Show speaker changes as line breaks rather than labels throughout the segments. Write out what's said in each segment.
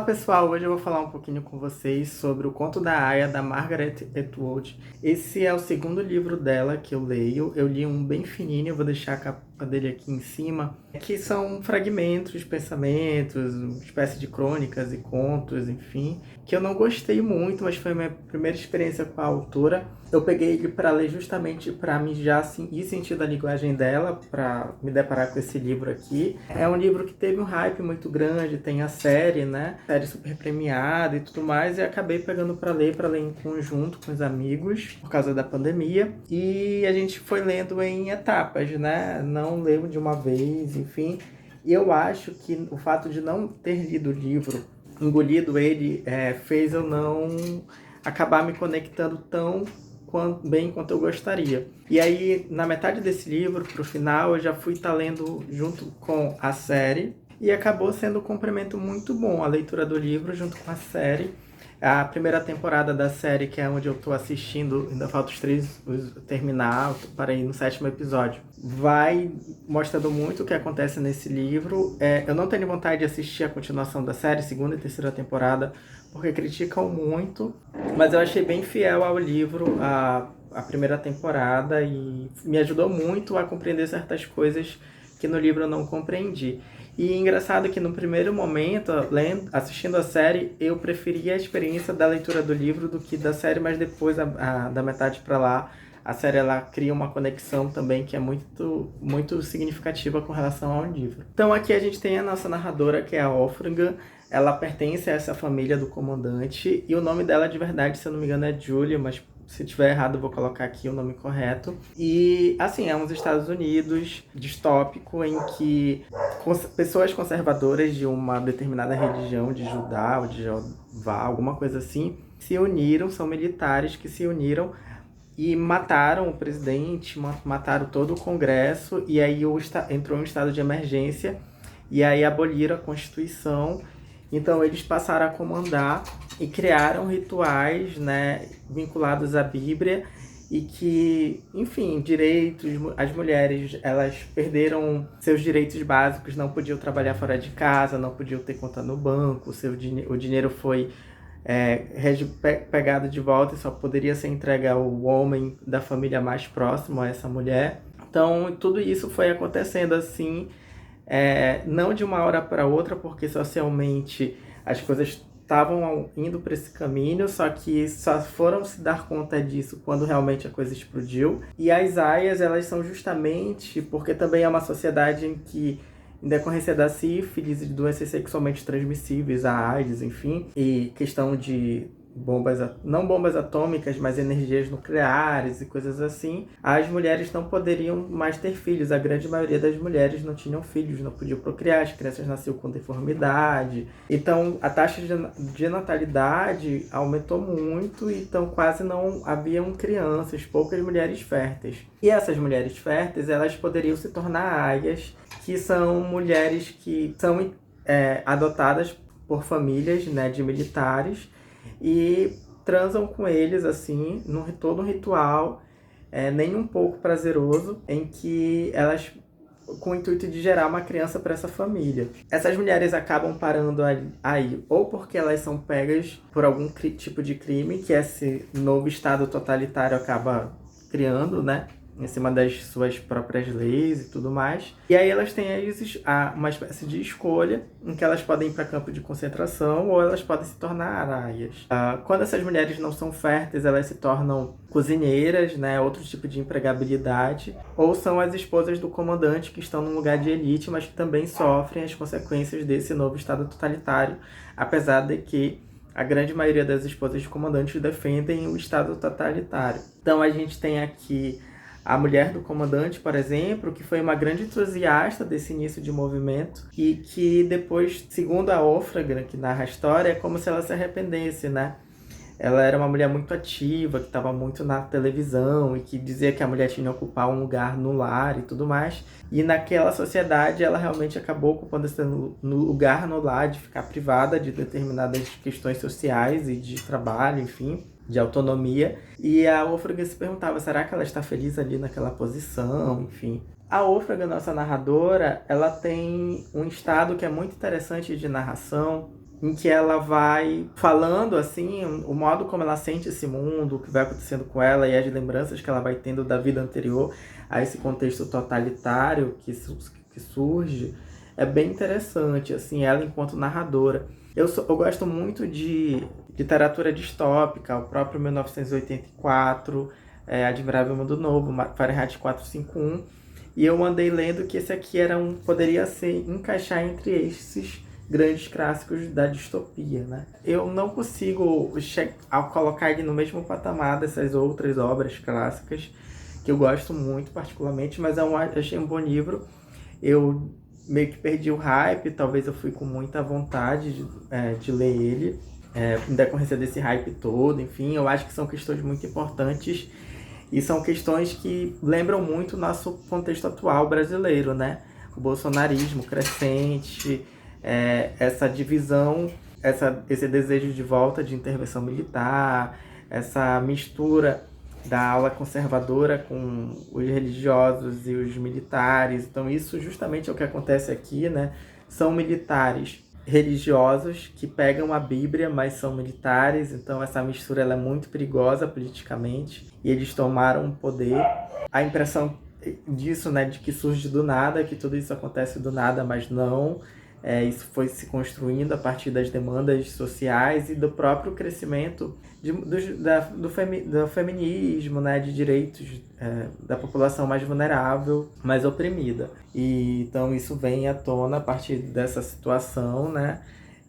pessoal, hoje eu vou falar um pouquinho com vocês sobre o Conto da Aia, da Margaret Atwood. Esse é o segundo livro dela que eu leio. Eu li um bem fininho, eu vou deixar a capa dele aqui em cima, que são fragmentos, pensamentos, uma espécie de crônicas e contos, enfim, que eu não gostei muito, mas foi a minha primeira experiência com a autora. Eu peguei ele para ler justamente para me já assim, ir sentindo a linguagem dela, para me deparar com esse livro aqui. É um livro que teve um hype muito grande, tem a série, né? Série super premiada e tudo mais, e acabei pegando para ler em conjunto com os amigos, por causa da pandemia. E a gente foi lendo em etapas, né? Não leu de uma vez, enfim. E eu acho que o fato de não ter lido o livro, engolido ele, fez eu não acabar me conectando tão bem quanto eu gostaria. E aí, na metade desse livro, pro final, eu já fui estar lendo junto com a série, e acabou sendo um complemento muito bom a leitura do livro junto com a série. A primeira temporada da série, que é onde eu tô assistindo, ainda falta terminar, eu parei no 7º episódio. Vai mostrando muito o que acontece nesse livro. Eu não tenho vontade de assistir a continuação da série, segunda e terceira temporada, porque criticam muito, mas eu achei bem fiel ao livro, a primeira temporada, e me ajudou muito a compreender certas coisas que no livro eu não compreendi. E engraçado que no primeiro momento, assistindo a série, eu preferia a experiência da leitura do livro do que da série, mas depois, da metade para lá, a série ela cria uma conexão também que é muito, muito significativa com relação ao livro. Então aqui a gente tem a nossa narradora, que é a Ófraga. Ela pertence a essa família do comandante, e o nome dela de verdade, se eu não me engano, é Julia, mas se tiver errado eu vou colocar aqui o nome correto. E assim, é uns Estados Unidos distópico em que pessoas conservadoras de uma determinada religião, de Judá ou de Jeová, alguma coisa assim, se uniram, são militares que se uniram e mataram o presidente, mataram todo o Congresso, e aí entrou um estado de emergência, e aí aboliram a Constituição. Então eles passaram a comandar e criaram rituais, né, vinculados à Bíblia, e que, enfim, direitos, as mulheres, elas perderam seus direitos básicos, não podiam trabalhar fora de casa, não podiam ter conta no banco, o dinheiro foi pegado de volta e só poderia ser entregue ao homem da família mais próximo a essa mulher. Então tudo isso foi acontecendo assim, não de uma hora para outra, porque socialmente as coisas estavam indo para esse caminho, só que só foram se dar conta disso quando realmente a coisa explodiu. E as aias, elas são justamente porque também é uma sociedade em que, em decorrência da sífilis e de doenças sexualmente transmissíveis, a AIDS, enfim, e questão de não bombas atômicas, mas energias nucleares e coisas assim, as mulheres não poderiam mais ter filhos. A grande maioria das mulheres não tinham filhos, não podiam procriar, as crianças nasciam com deformidade. Então, a taxa de natalidade aumentou muito, então quase não haviam crianças, poucas mulheres férteis. E essas mulheres férteis, elas poderiam se tornar aias, que são mulheres que são adotadas por famílias, né, de militares, e transam com eles, assim, todo um ritual, nem um pouco prazeroso, em que elas, com o intuito de gerar uma criança para essa família. Essas mulheres acabam parando aí, ou porque elas são pegas por algum tipo de crime, que esse novo estado totalitário acaba criando, né, em cima das suas próprias leis e tudo mais. E aí elas têm uma espécie de escolha, em que elas podem ir para campo de concentração ou elas podem se tornar araias. Quando essas mulheres não são férteis, elas se tornam cozinheiras, né, outro tipo de empregabilidade, ou são as esposas do comandante, que estão num lugar de elite, mas que também sofrem as consequências desse novo estado totalitário, apesar de que a grande maioria das esposas de comandantes defendem o estado totalitário. Então a gente tem aqui a mulher do comandante, por exemplo, que foi uma grande entusiasta desse início de movimento, e que depois, segundo a Ófraga, que narra a história, é como se ela se arrependesse, né? Ela era uma mulher muito ativa, que estava muito na televisão, e que dizia que a mulher tinha que ocupar um lugar no lar e tudo mais. E naquela sociedade ela realmente acabou ocupando esse lugar no lar, de ficar privada de determinadas questões sociais e de trabalho, enfim, de autonomia. E a Ófraga se perguntava, será que ela está feliz ali naquela posição, enfim. A Ófraga, nossa narradora, ela tem um estado que é muito interessante de narração, em que ela vai falando, assim, o modo como ela sente esse mundo, o que vai acontecendo com ela e as lembranças que ela vai tendo da vida anterior a esse contexto totalitário que surge. É bem interessante, assim, ela enquanto narradora. Eu gosto muito de literatura distópica, o próprio 1984, Admirável Mundo Novo, Fahrenheit 451. E eu andei lendo que esse aqui poderia encaixar entre esses grandes clássicos da distopia, né? Eu não consigo colocar ele no mesmo patamar dessas outras obras clássicas, que eu gosto muito particularmente, mas achei um bom livro. Eu meio que perdi o hype, talvez eu fui com muita vontade de ler ele, em decorrência desse hype todo, enfim, eu acho que são questões muito importantes e são questões que lembram muito o nosso contexto atual brasileiro, né? O bolsonarismo crescente, essa divisão, esse desejo de volta de intervenção militar, essa mistura da ala conservadora com os religiosos e os militares. Então isso justamente é o que acontece aqui, né? São militares religiosos que pegam a Bíblia, mas são militares, então essa mistura ela é muito perigosa politicamente e eles tomaram o poder. A impressão disso, né, de que surge do nada, que tudo isso acontece do nada, mas não. Isso foi se construindo a partir das demandas sociais e do próprio crescimento do feminismo, né, de direitos da população mais vulnerável, mais oprimida. E então isso vem à tona a partir dessa situação, né?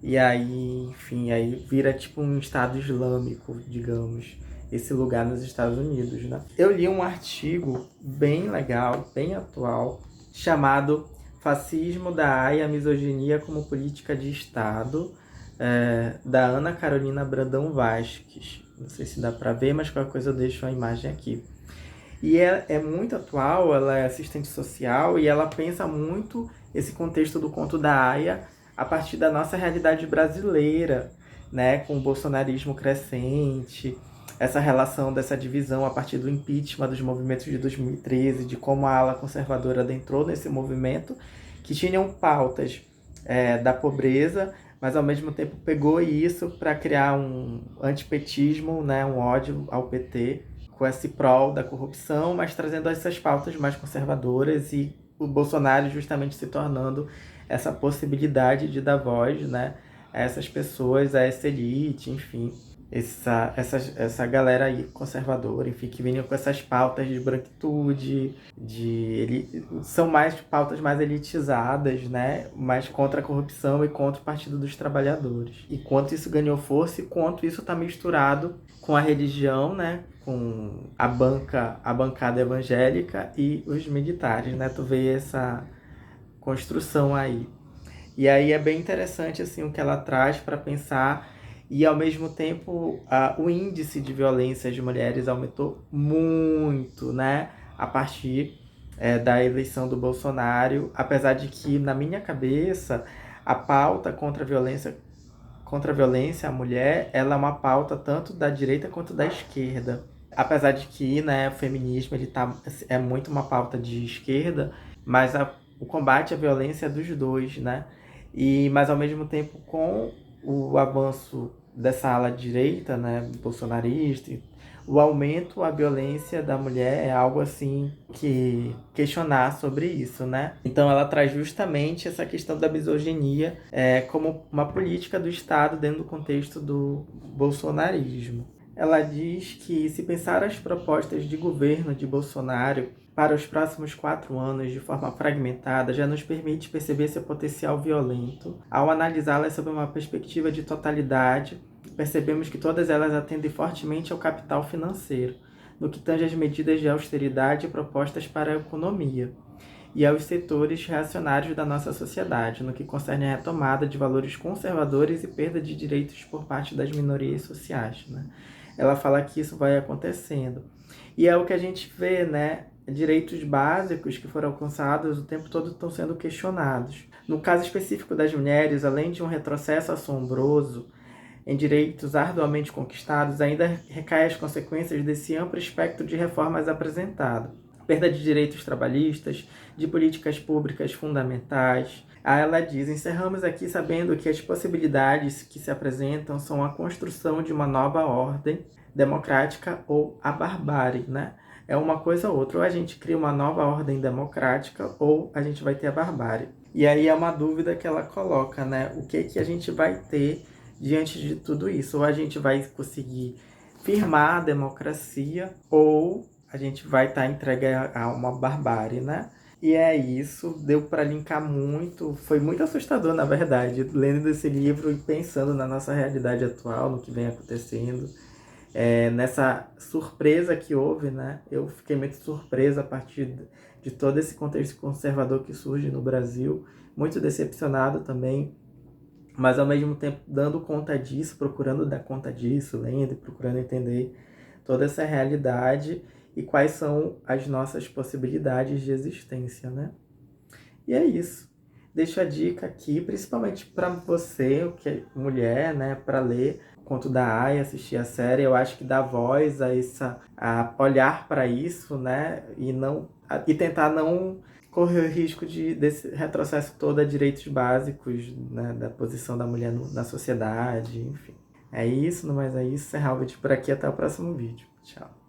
E aí, enfim, aí vira tipo um Estado Islâmico, digamos, esse lugar nos Estados Unidos, né? Eu li um artigo bem legal, bem atual, chamado Fascismo da AIA, Misoginia como Política de Estado, da Ana Carolina Brandão Vasques. Não sei se dá para ver, mas qualquer coisa eu deixo a imagem aqui. E é muito atual, ela é assistente social e ela pensa muito esse contexto do conto da AIA a partir da nossa realidade brasileira, né, com o bolsonarismo crescente, essa relação dessa divisão a partir do impeachment dos movimentos de 2013, de como a ala conservadora adentrou nesse movimento, que tinham pautas da pobreza, mas ao mesmo tempo pegou isso para criar um antipetismo, né, um ódio ao PT, com esse prol da corrupção, mas trazendo essas pautas mais conservadoras e o Bolsonaro justamente se tornando essa possibilidade de dar voz, né, a essas pessoas, a essa elite, enfim, essa galera aí conservadora, enfim, que vinham com essas pautas de branquitude, são mais pautas mais elitizadas, né, mais contra a corrupção e contra o Partido dos Trabalhadores. E quanto isso ganhou força e quanto isso está misturado com a religião, né, com a bancada evangélica e os militares, né, tu vê essa construção aí. E aí é bem interessante assim o que ela traz para pensar e ao mesmo tempo o índice de violência às mulheres aumentou muito, né, a partir da eleição do Bolsonaro, apesar de que na minha cabeça a pauta contra a violência à mulher, ela é uma pauta tanto da direita quanto da esquerda. Apesar de que, né, o feminismo é muito uma pauta de esquerda, mas o combate à violência é dos dois, né? Mas ao mesmo tempo, com o avanço dessa ala direita, né, bolsonarista, o aumento à violência da mulher é algo assim que questionar sobre isso, né? Então ela traz justamente essa questão da misoginia como uma política do Estado dentro do contexto do bolsonarismo. Ela diz que se pensar as propostas de governo de Bolsonaro para os próximos 4 anos de forma fragmentada já nos permite perceber seu potencial violento. Ao analisá-las sob uma perspectiva de totalidade, percebemos que todas elas atendem fortemente ao capital financeiro, no que tange às medidas de austeridade propostas para a economia, e aos setores reacionários da nossa sociedade, no que concerne a retomada de valores conservadores e perda de direitos por parte das minorias sociais, né? Ela fala que isso vai acontecendo. E é o que a gente vê, né? Direitos básicos que foram alcançados o tempo todo estão sendo questionados. No caso específico das mulheres, além de um retrocesso assombroso em direitos arduamente conquistados, ainda recai as consequências desse amplo espectro de reformas apresentado. perda de direitos trabalhistas, de políticas públicas fundamentais. Aí ela diz: encerramos aqui sabendo que as possibilidades que se apresentam são a construção de uma nova ordem democrática ou a barbárie, né? É uma coisa ou outra. Ou a gente cria uma nova ordem democrática ou a gente vai ter a barbárie. E aí é uma dúvida que ela coloca, né? O que a gente vai ter diante de tudo isso? Ou a gente vai conseguir firmar a democracia ou a gente vai estar entregue a uma barbárie, né? E é isso, deu para linkar muito, foi muito assustador, na verdade, lendo esse livro e pensando na nossa realidade atual, no que vem acontecendo, nessa surpresa que houve, né? Eu fiquei muito surpresa a partir de todo esse contexto conservador que surge no Brasil, muito decepcionado também, mas ao mesmo tempo dando conta disso, procurando dar conta disso, lendo e procurando entender toda essa realidade e quais são as nossas possibilidades de existência, né? E é isso. Deixo a dica aqui, principalmente para você, que é mulher, né, para ler o Conto da Aia, assistir a série. Eu acho que dá voz a olhar para isso, né, e tentar não correr o risco desse retrocesso todo a direitos básicos, né, da posição da mulher na sociedade, enfim. É isso, não mais é isso. Serra o vídeo por aqui, até o próximo vídeo. Tchau.